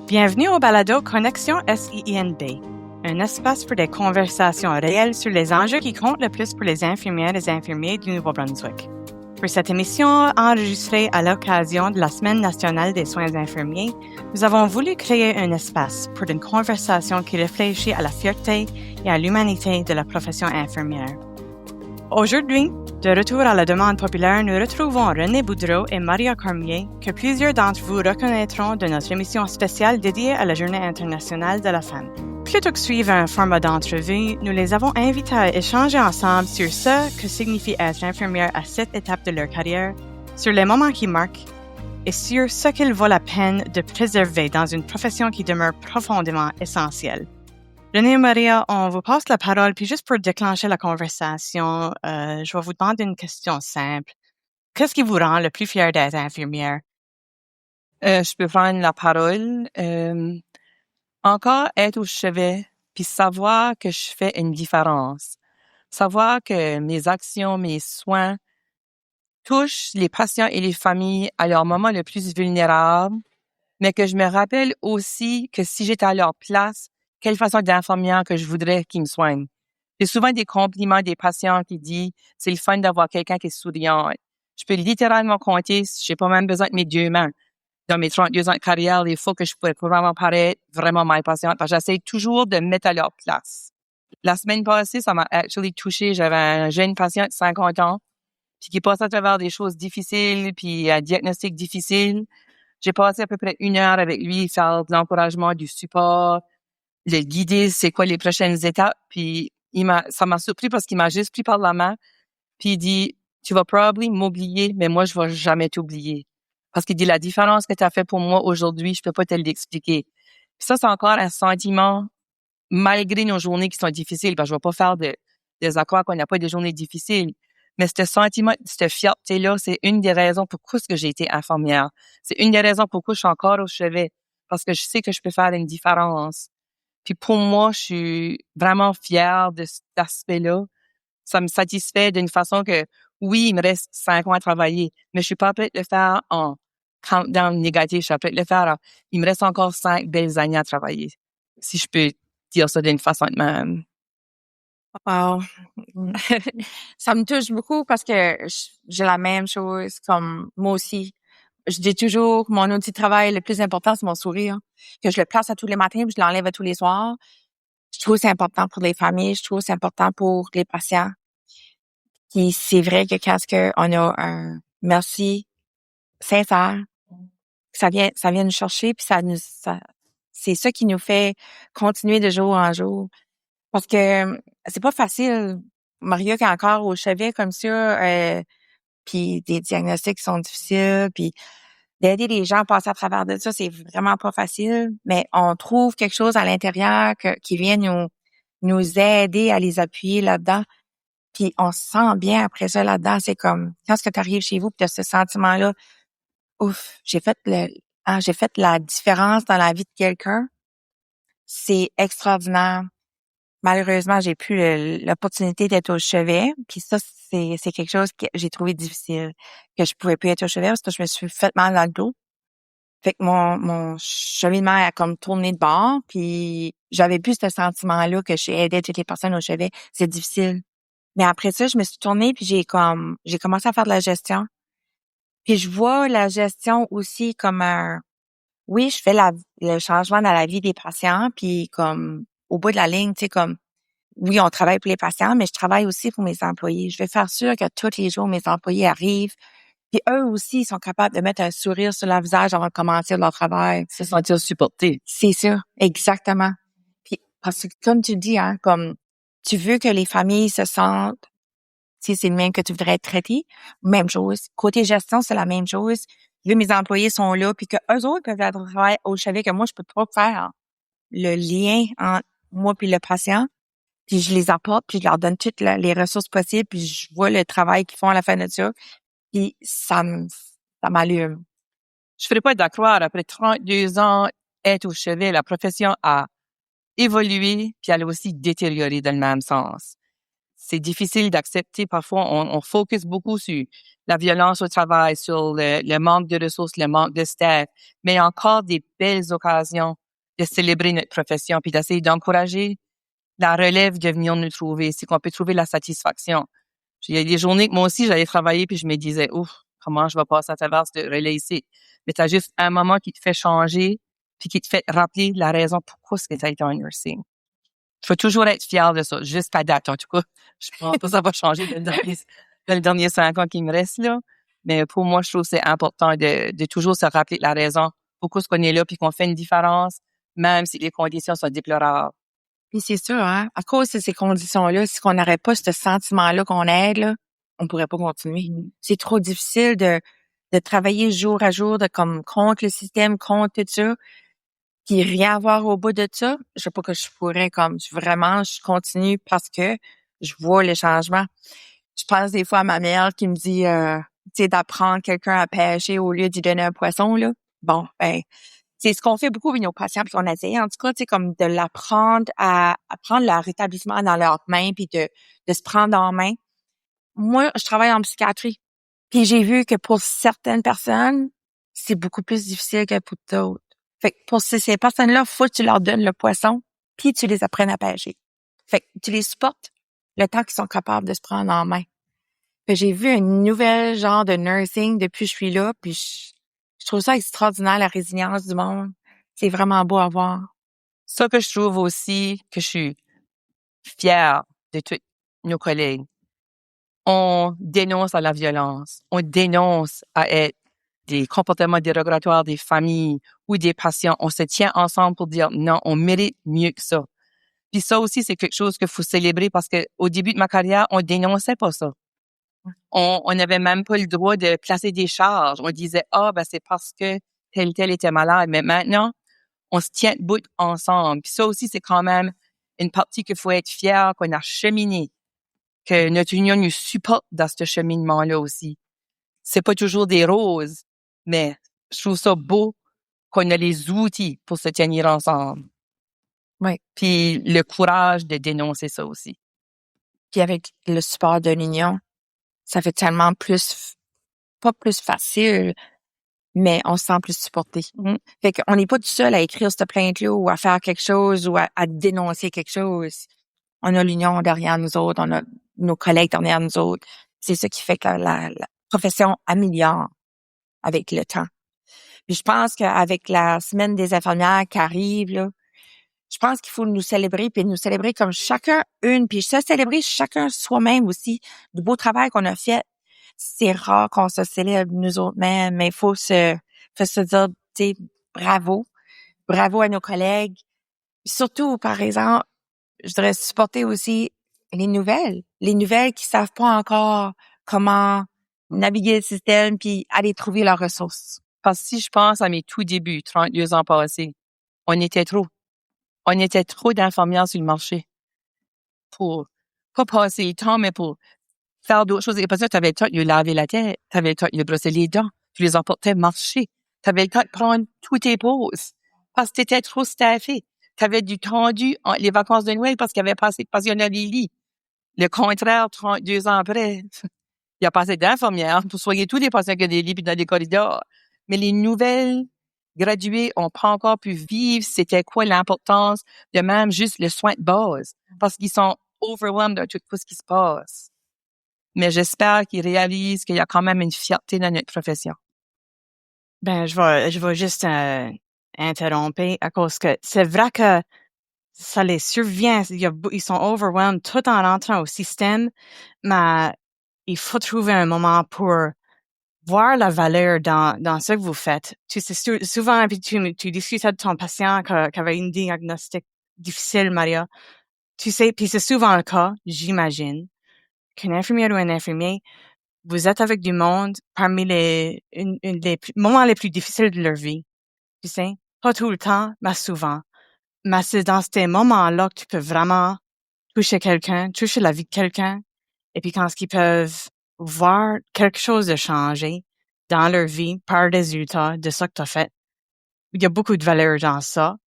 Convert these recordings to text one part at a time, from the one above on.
Bienvenue au balado Connexion SIINB, un espace pour des conversations réelles sur les enjeux qui comptent le plus pour les infirmières et infirmiers du Nouveau-Brunswick. Pour cette émission enregistrée à l'occasion de la Semaine nationale des soins infirmiers, nous avons voulu créer un espace pour une conversation qui réfléchit à la fierté et à l'humanité de la profession infirmière. Aujourd'hui, de retour à la demande populaire, nous retrouvons René Boudreau et Maria Cormier, que plusieurs d'entre vous reconnaîtront de notre émission spéciale dédiée à la Journée internationale de la femme. Plutôt que suivre un format d'entrevue, nous les avons invités à échanger ensemble sur ce que signifie être infirmière à cette étape de leur carrière, sur les moments qui marquent et sur ce qu'il vaut la peine de préserver dans une profession qui demeure profondément essentielle. René et Maria, on vous passe la parole, puis juste pour déclencher la conversation, je vais vous demander une question simple. Qu'est-ce qui vous rend le plus fier d'être infirmière? Je peux prendre la parole. Encore être au chevet, puis savoir que je fais une différence. Savoir que mes actions, mes soins touchent les patients et les familles à leur moment le plus vulnérable, mais que je me rappelle aussi que si j'étais à leur place, quelle façon d'infirmière que je voudrais qu'ils me soignent. J'ai souvent des compliments des patients qui disent « c'est le fun d'avoir quelqu'un qui est souriant ». Je peux littéralement compter, j'ai pas même besoin de mes deux mains. Dans mes 32 ans de carrière, il faut que je pourrais vraiment paraître vraiment mal patiente, parce que j'essaie toujours de me mettre à leur place. La semaine passée, ça m'a actually touché. J'avais un jeune patient de 50 ans, puis qui passe à travers des choses difficiles, puis un diagnostic difficile. J'ai passé à peu près 1 heure avec lui, faire de l'encouragement, du support, le guider, c'est quoi les prochaines étapes. Puis ça m'a surpris parce qu'il m'a juste pris par la main, puis il dit, tu vas probablement m'oublier, mais moi, je vais jamais t'oublier. Parce qu'il dit, la différence que tu as fait pour moi aujourd'hui, je peux pas te l'expliquer. Puis ça, c'est encore un sentiment, malgré nos journées qui sont difficiles, parce que je vais pas faire des accords qu'on n'a pas des journées difficiles. Mais ce sentiment, cette fierté-là, c'est une des raisons pourquoi j'ai été infirmière. C'est une des raisons pourquoi je suis encore au chevet. Parce que je sais que je peux faire une différence. Puis pour moi, je suis vraiment fière de cet aspect-là. Ça me satisfait d'une façon que, oui, il me reste 5 ans à travailler, mais je suis pas prête de le faire en countdown négatif. Je suis prête de le faire il me reste encore 5 belles années à travailler. Si je peux dire ça d'une façon de même. Wow. Ça me touche beaucoup parce que j'ai la même chose comme moi aussi. Je dis toujours que mon outil de travail le plus important, c'est mon sourire. Que je le place à tous les matins puis je l'enlève à tous les soirs. Je trouve que c'est important pour les familles. Je trouve que c'est important pour les patients. Puis c'est vrai que quand on a un merci sincère, ça vient nous chercher puis c'est ça qui nous fait continuer de jour en jour. Parce que c'est pas facile. Maria qui est encore au chevet comme ça, puis des diagnostics qui sont difficiles, puis d'aider les gens à passer à travers de ça, c'est vraiment pas facile. Mais on trouve quelque chose à l'intérieur qui vient nous aider à les appuyer là-dedans. Puis on se sent bien après ça là-dedans. C'est comme quand tu arrives chez vous, puis tu as ce sentiment-là, ouf, j'ai fait la différence dans la vie de quelqu'un. C'est extraordinaire. Malheureusement, j'ai plus l'opportunité d'être au chevet, puis ça c'est quelque chose que j'ai trouvé difficile, que je pouvais plus être au chevet parce que je me suis fait mal dans le dos. Fait que mon cheminement a comme tourné de bord, puis j'avais plus ce sentiment-là que j'ai aidé toutes les personnes au chevet, c'est difficile. Mais après ça, je me suis tournée puis j'ai commencé à faire de la gestion. Puis je vois la gestion aussi comme oui, je fais le changement dans la vie des patients, puis comme au bout de la ligne, tu sais, comme oui, on travaille pour les patients, mais je travaille aussi pour mes employés. Je vais faire sûr que tous les jours, mes employés arrivent, puis eux aussi, ils sont capables de mettre un sourire sur leur visage avant de commencer leur travail. Se sentir supporté. C'est ça, exactement. Puis parce que comme tu dis, hein, comme tu veux que les familles se sentent, si c'est le même que tu voudrais être traité, même chose. Côté gestion, c'est la même chose. Je veux que mes employés sont là, puis que eux autres peuvent être au chevet que moi, je peux pas faire le lien entre moi puis le patient. Puis je les apporte, puis je leur donne toutes les ressources possibles, puis je vois le travail qu'ils font à la fin de ça, puis ça m'allume. Je ferais pas d'accord. Après 32 ans, être au chevet, la profession a évolué, puis elle a aussi détérioré dans le même sens. c'est difficile d'accepter. Parfois, on focus beaucoup sur la violence au travail, sur le manque de ressources, le manque de staff, mais il y a encore des belles occasions de célébrer notre profession puis d'essayer d'encourager la relève de venir nous trouver, c'est qu'on peut trouver la satisfaction. Il y a des journées que moi aussi, j'allais travailler puis je me disais, ouf, comment je vais passer à travers ce relais ici? Mais t'as juste un moment qui te fait changer puis qui te fait rappeler la raison pourquoi ce que t'as été en nursing. Il faut toujours être fier de ça, jusqu'à date. En tout cas, je pense pas que ça va changer dans les derniers 5 ans qui me restent, là. Mais pour moi, je trouve que c'est important de toujours se rappeler la raison pourquoi ce qu'on est là puis qu'on fait une différence, même si les conditions sont déplorables. Puis c'est sûr, hein, à cause de ces conditions-là, si on n'aurait pas ce sentiment-là qu'on aide, là, on pourrait pas continuer. C'est trop difficile de travailler jour à jour, de comme contre le système, contre tout ça, puis rien avoir au bout de ça. Je sais pas que je pourrais comme vraiment, je continue parce que je vois les changements. Je pense des fois à ma mère qui me dit, tu sais, d'apprendre quelqu'un à pêcher au lieu d'y donner un poisson, là. Bon, ben, c'est ce qu'on fait beaucoup avec nos patients, puis qu'on essaie, en tout cas, tu sais, comme de l'apprendre à prendre leur rétablissement dans leurs mains, puis de se prendre en main. Moi, je travaille en psychiatrie, puis j'ai vu que pour certaines personnes, c'est beaucoup plus difficile que pour d'autres. Fait que pour ces personnes-là, faut que tu leur donnes le poisson, puis tu les apprennes à pêcher. Fait que tu les supportes le temps qu'ils sont capables de se prendre en main. Fait que j'ai vu un nouvel genre de nursing depuis que je suis là, puis je trouve ça extraordinaire, la résilience du monde. C'est vraiment beau à voir. Ça que je trouve aussi que je suis fière de tous nos collègues. On dénonce à la violence. On dénonce à être des comportements dérogatoires des familles ou des patients. On se tient ensemble pour dire non, on mérite mieux que ça. Puis ça aussi, c'est quelque chose qu'il faut célébrer parce que au début de ma carrière, on dénonçait pas ça. On n'avait même pas le droit de placer des charges. On disait, ben, c'est parce que tel était malade. Mais maintenant, on se tient debout ensemble. Puis ça aussi, c'est quand même une partie qu'il faut être fier qu'on a cheminé, que notre union nous supporte dans ce cheminement-là aussi. C'est pas toujours des roses, mais je trouve ça beau qu'on a les outils pour se tenir ensemble. Oui. Puis le courage de dénoncer ça aussi. Puis avec le support de l'union, ça fait tellement pas plus facile, mais on se sent plus supporté. Fait qu'on n'est pas tout seul à écrire cette plainte-là ou à faire quelque chose ou à dénoncer quelque chose. On a l'union derrière nous autres, on a nos collègues derrière nous autres. C'est ça qui fait que la profession améliore avec le temps. Puis je pense qu'avec la semaine des infirmières qui arrive, là, je pense qu'il faut nous célébrer, puis nous célébrer comme chacun une, puis se célébrer chacun soi-même aussi, du beau travail qu'on a fait. C'est rare qu'on se célèbre nous autres mêmes, mais il faut se dire, tu sais, bravo à nos collègues. Surtout, par exemple, je voudrais supporter aussi les nouvelles qui savent pas encore comment naviguer le système puis aller trouver leurs ressources. Parce que si je pense à mes tout débuts, 32 ans passés, on était trop d'infirmières sur le marché pour pas passer le temps, mais pour faire d'autres choses. Et parce que tu avais le temps de laver la tête, tu avais le temps de brosser les dents, tu les emportais marcher, tu avais le temps de prendre toutes tes pauses parce que tu étais trop staffé. Tu avais du tendu les vacances de Noël parce qu'il y avait pas assez de patients dans les lits. Le contraire, 32 ans après, il y a pas assez d'infirmières pour soigner tous les patients qui ont des lits puis dans les corridors. Mais les nouvelles graduées ont pas encore pu vivre c'était quoi l'importance de même juste le soin de base parce qu'ils sont overwhelmed de tout ce qui se passe. Mais j'espère qu'ils réalisent qu'il y a quand même une fierté dans notre profession. Ben, je vais juste interrompre à cause que c'est vrai que ça les survient. Ils sont overwhelmed tout en rentrant au système, mais il faut trouver un moment pour voir la valeur dans ce que vous faites. Tu sais, souvent, puis tu discutes de ton patient qui avait une diagnostic difficile, Maria. Tu sais, puis c'est souvent le cas, j'imagine, qu'une infirmière ou un infirmier, vous êtes avec du monde parmi les moments les plus difficiles de leur vie. Tu sais, pas tout le temps, mais souvent. Mais c'est dans ces moments-là que tu peux vraiment toucher quelqu'un, toucher la vie de quelqu'un, et puis quand ils peuvent voir quelque chose de changer dans leur vie par résultat de ça que tu as fait. Il y a beaucoup de valeur dans ça.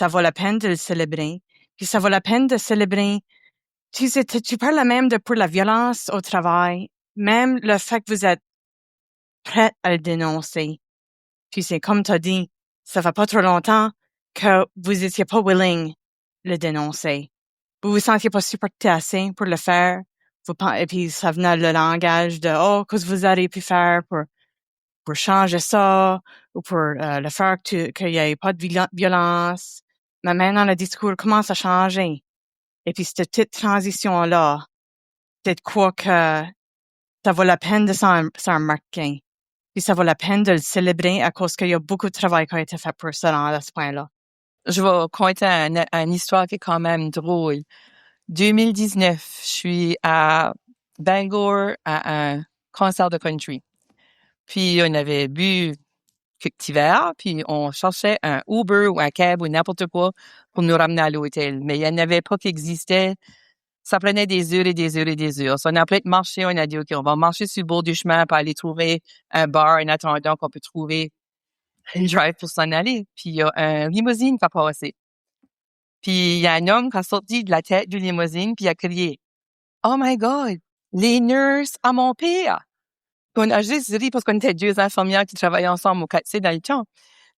Ça vaut la peine de le célébrer. Puis ça vaut la peine de célébrer tu sais, tu parles même pour la violence au travail, même le fait que vous êtes prête à le dénoncer. Tu sais, comme tu as dit, ça fait pas trop longtemps que vous étiez pas willing le dénoncer. Vous vous sentiez pas supporté assez pour le faire. Et puis, ça venait le langage de, oh, qu'est-ce que vous auriez pu faire pour changer ça, ou pour le faire qu'il y ait pas de violence. Mais maintenant, le discours commence à changer. Et puis, cette petite transition-là, peut-être quoi que ça vaut la peine de s'en remarquer. Puis ça vaut la peine de le célébrer à cause qu'il y a beaucoup de travail qui a été fait pour ça à ce point-là. Je vais conter une histoire qui est quand même drôle. 2019, je suis à Bangor à un concert de country. Puis on avait bu quelques petits verres, puis on cherchait un Uber ou un cab ou n'importe quoi pour nous ramener à l'hôtel. Mais il n'y en avait pas qui existait. Ça prenait des heures et des heures et des heures. So, on a peut-être marché, on a dit, OK, on va marcher sur le bord du chemin pour aller trouver un bar en attendant qu'on peut trouver une drive pour s'en aller. Puis il y a un limousine qui a passé. Puis il y a un homme qui a sorti de la tête du limousine, puis il a crié, « Oh my God, les nurses à mon père! » Puis on a juste ri parce qu'on était deux infirmières qui travaillaient ensemble au 4C dans le temps.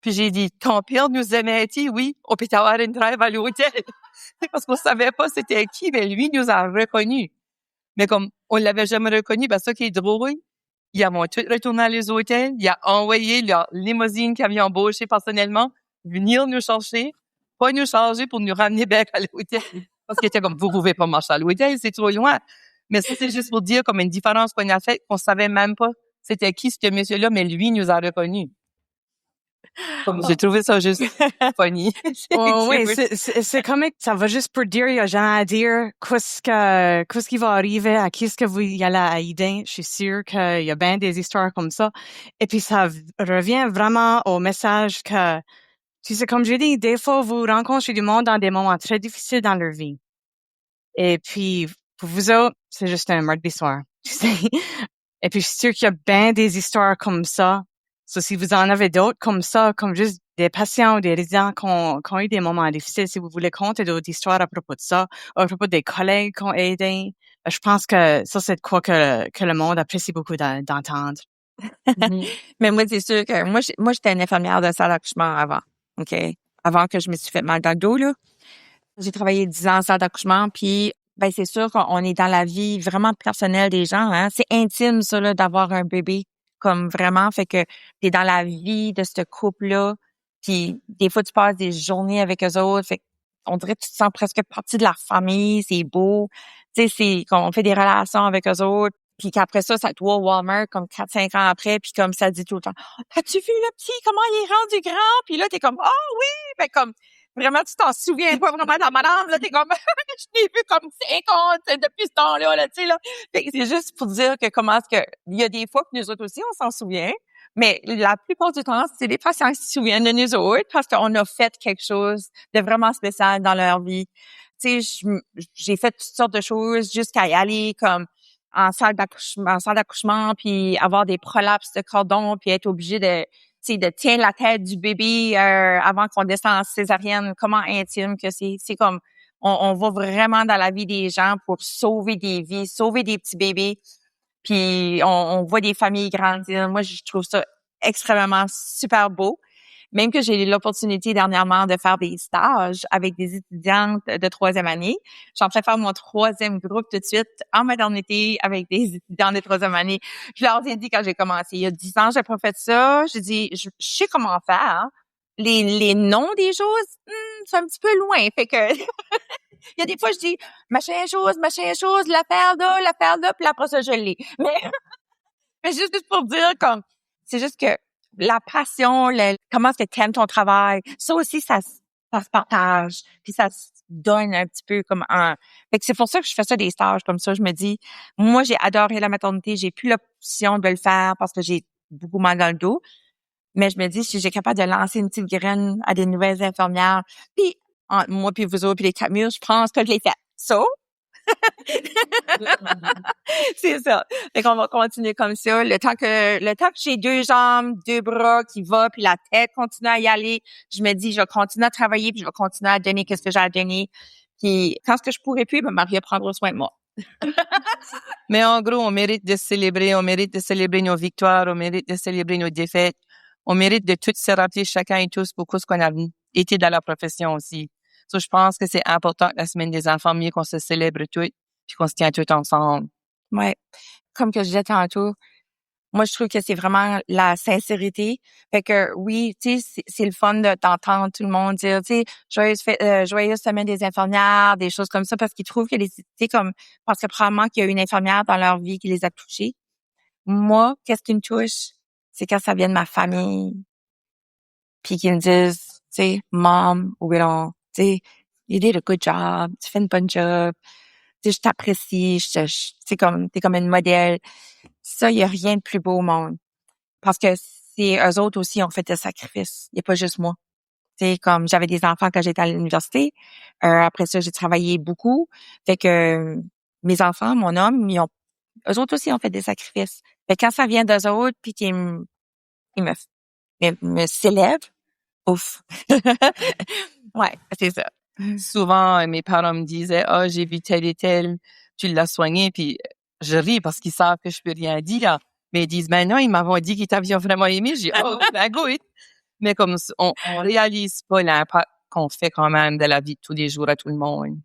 Puis j'ai dit, « Ton père nous aimait-il? Oui, on peut avoir une drive à l'hôtel. » Parce qu'on savait pas c'était qui, mais lui nous a reconnus. Mais comme on l'avait jamais reconnu, ben ça qui est drôle, ils ont tout retourné à les hôtels, il a envoyé leur limousine qu'ils avaient embauché personnellement venir nous chercher, pas nous charger pour nous ramener back à l'hôtel. Parce qu'il était comme, vous pouvez pas marcher à l'hôtel, c'est trop loin. Mais ça, c'est juste pour dire comme une différence qu'on a faite, qu'on savait même pas c'était qui ce monsieur-là, mais lui nous a reconnus. Comme j'ai trouvé ça juste funny. Oh, oui, c'est comique. Ça va juste pour dire, il y a jamais à dire qu'est-ce qui va arriver, à qui est-ce que vous y allez aider. Je suis sûre qu'il y a bien des histoires comme ça. Et puis, ça revient vraiment au message que, tu sais, comme j'ai dit, des fois, vous rencontrez du monde dans des moments très difficiles dans leur vie. Et puis, pour vous autres, c'est juste un mardi soir, tu sais. Et puis, je suis sûre qu'il y a bien des histoires comme ça. So, si vous en avez d'autres comme ça, comme juste des patients ou des résidents qui ont eu des moments difficiles, si vous voulez compter d'autres histoires à propos de ça, à propos des collègues qui ont aidé, je pense que ça, c'est de quoi que le monde apprécie beaucoup d'entendre. Mais moi, c'est sûr que moi, j'étais une infirmière de salle d'accouchement avant, OK? Avant que je me suis fait mal dans le dos, là. J'ai travaillé 10 ans en salle d'accouchement, puis ben c'est sûr qu'on est dans la vie vraiment personnelle des gens, hein. C'est intime, ça, là, d'avoir un bébé, comme vraiment. Fait que t'es dans la vie de ce couple-là, puis des fois, tu passes des journées avec eux autres. Fait on dirait que tu te sens presque partie de la famille, c'est beau. Tu sais, c'est qu'on fait des relations avec eux autres, puis qu'après ça te voit au Walmart comme 4-5 ans après, puis comme ça dit tout le temps, « As-tu vu le petit, comment il est rendu grand? » Puis là, t'es comme, « Oh oui! » Ben comme, vraiment, tu t'en souviens pas vraiment de la madame, là, t'es comme, je l'ai vu comme 50 depuis ce temps-là, là, tu sais, là. Fait que c'est juste pour dire que comment est-ce que, il y a des fois que nous autres aussi, on s'en souvient, mais la plupart du temps, c'est les patients qui se souviennent de nous autres parce qu'on a fait quelque chose de vraiment spécial dans leur vie. Tu sais, j'ai fait toutes sortes de choses jusqu'à y aller comme en salle d'accouchement, puis avoir des prolapses de cordon, puis être obligé de tenir la tête du bébé avant qu'on descende en césarienne, comment intime que c'est. C'est comme, on va vraiment dans la vie des gens pour sauver des vies, sauver des petits bébés, puis on voit des familles grandir. Moi, je trouve ça extrêmement super beau. Même que j'ai eu l'opportunité dernièrement de faire des stages avec des étudiantes de 3e année. Je suis en train de faire mon 3e groupe tout de suite en maternité avec des étudiants de 3e année. Je leur ai dit quand j'ai commencé, il y a 10 ans, j'ai pas fait ça. J'ai dit, je sais comment faire. Hein. Les noms des choses, c'est un petit peu loin. Fait que il y a des fois, je dis machin chose, l'affaire là, puis après ça, je l'ai. Mais juste pour dire comme, c'est juste que la passion, comment est-ce que t'aimes ton travail, ça aussi, ça se partage, puis ça se donne un petit peu comme un... Fait que c'est pour ça que je fais ça des stages comme ça. Je me dis, moi, j'ai adoré la maternité, j'ai plus l'option de le faire parce que j'ai beaucoup mal dans le dos, mais je me dis, si j'ai capable de lancer une petite graine à des nouvelles infirmières, puis entre moi puis vous autres, puis les 4 murs, je pense que je l'ai fait. So, c'est ça. Fait qu'on va continuer comme ça. Le temps que j'ai 2 jambes, 2 bras qui va, puis la tête continue à y aller, je me dis, je vais continuer à travailler, puis je vais continuer à donner qu'est-ce que j'ai à donner. Puis quand ce que je pourrais plus, ben Maria prendra soin de moi. Mais en gros, on mérite de célébrer nos victoires, on mérite de célébrer nos défaites, on mérite de tous se rappeler chacun et tous pourquoi ce qu'on a été dans la profession aussi. Je pense que c'est important que la semaine des infirmiers, qu'on se célèbre tous, puis qu'on se tient tous ensemble. Ouais. Comme que je disais tantôt, moi, je trouve que c'est vraiment la sincérité. Fait que oui, tu sais, c'est le fun d'entendre tout le monde dire, tu sais, joyeuse semaine des infirmières, des choses comme ça, parce qu'ils trouvent que parce que probablement qu'il y a une infirmière dans leur vie qui les a touchés. Moi, qu'est-ce qui me touche? C'est quand ça vient de ma famille. Puis qu'ils me disent, tu sais, Mom, ou tu sais, you did a good job, tu fais une bonne job. Tu sais, je t'apprécie, t'es comme une modèle. Ça, il y a rien de plus beau au monde. Parce que c'est eux autres aussi ont fait des sacrifices. Il n'y a pas juste moi. Tu sais, comme j'avais des enfants quand j'étais à l'université. Après ça, j'ai travaillé beaucoup. Fait que mes enfants, mon homme, eux autres aussi ont fait des sacrifices. Fait que quand ça vient d'eux autres, puis qu'ils me célèbrent, ouf. Ouais, c'est ça. Souvent, mes parents me disaient, « j'ai vu tel et tel, tu l'as soigné. » Puis je ris parce qu'ils savent que je peux rien dire. Mais ils disent, « Ben non, ils m'avaient dit qu'ils t'avaient vraiment aimé. » Je dis, « Oh, ben good. » Mais comme on réalise pas l'impact qu'on fait quand même de la vie de tous les jours à tout le monde.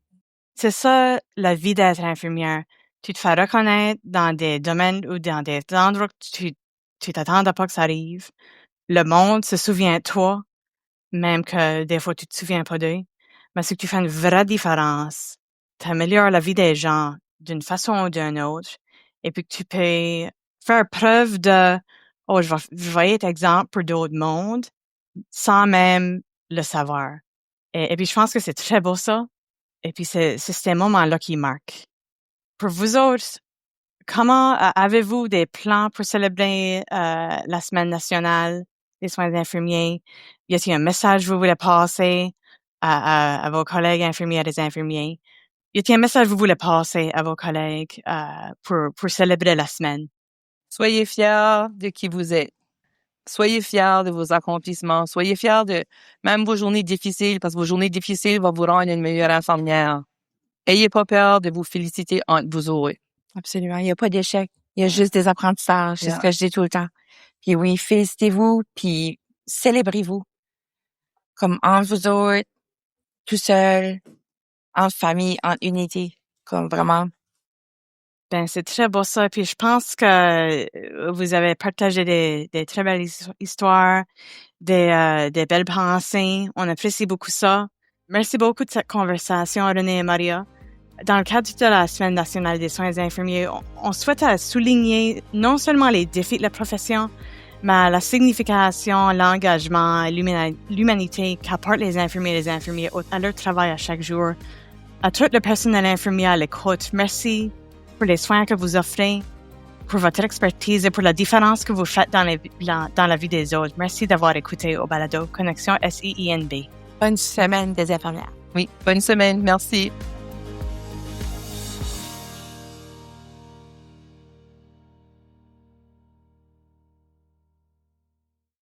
C'est ça, la vie d'être infirmière. Tu te fais reconnaître dans des domaines ou dans des endroits que tu t'attendais pas que ça arrive. Le monde se souvient de toi, même que des fois tu te souviens pas d'eux. Mais c'est que tu fais une vraie différence. Tu améliores la vie des gens d'une façon ou d'une autre. Et puis que tu peux faire preuve de, je vais être exemple pour d'autres mondes sans même le savoir. Et puis je pense que c'est très beau ça. Et puis c'est ces moments-là qui marquent. Pour vous autres, comment avez-vous des plans pour célébrer la Semaine nationale des soins infirmiers? Y a-t-il un message que vous voulez passer à vos collègues infirmières et infirmiers? Y a-t-il un message que vous voulez passer à vos collègues pour célébrer la semaine? Soyez fiers de qui vous êtes. Soyez fiers de vos accomplissements. Soyez fiers de même vos journées difficiles, parce que vos journées difficiles vont vous rendre une meilleure infirmière. Ayez pas peur de vous féliciter entre vous autres. Absolument. Il n'y a pas d'échec. Il y a juste des apprentissages. C'est ce que je dis tout le temps. Puis oui, félicitez-vous, puis célébrez-vous. Comme entre vous autres, tout seul, en famille, en unité. Comme vraiment. Ben, c'est très beau ça. Puis je pense que vous avez partagé des très belles histoires, des belles pensées. On apprécie beaucoup ça. Merci beaucoup de cette conversation, René et Maria. Dans le cadre de la Semaine nationale des soins infirmiers, on souhaite souligner non seulement les défis de la profession, mais la signification, l'engagement et l'humanité qu'apportent les infirmiers et les infirmiers à leur travail à chaque jour. À tout le personnel infirmier à l'écoute, merci pour les soins que vous offrez, pour votre expertise et pour la différence que vous faites dans la vie des autres. Merci d'avoir écouté au balado Connexion SIINB. Bonne semaine des infirmières. Oui, bonne semaine. Merci.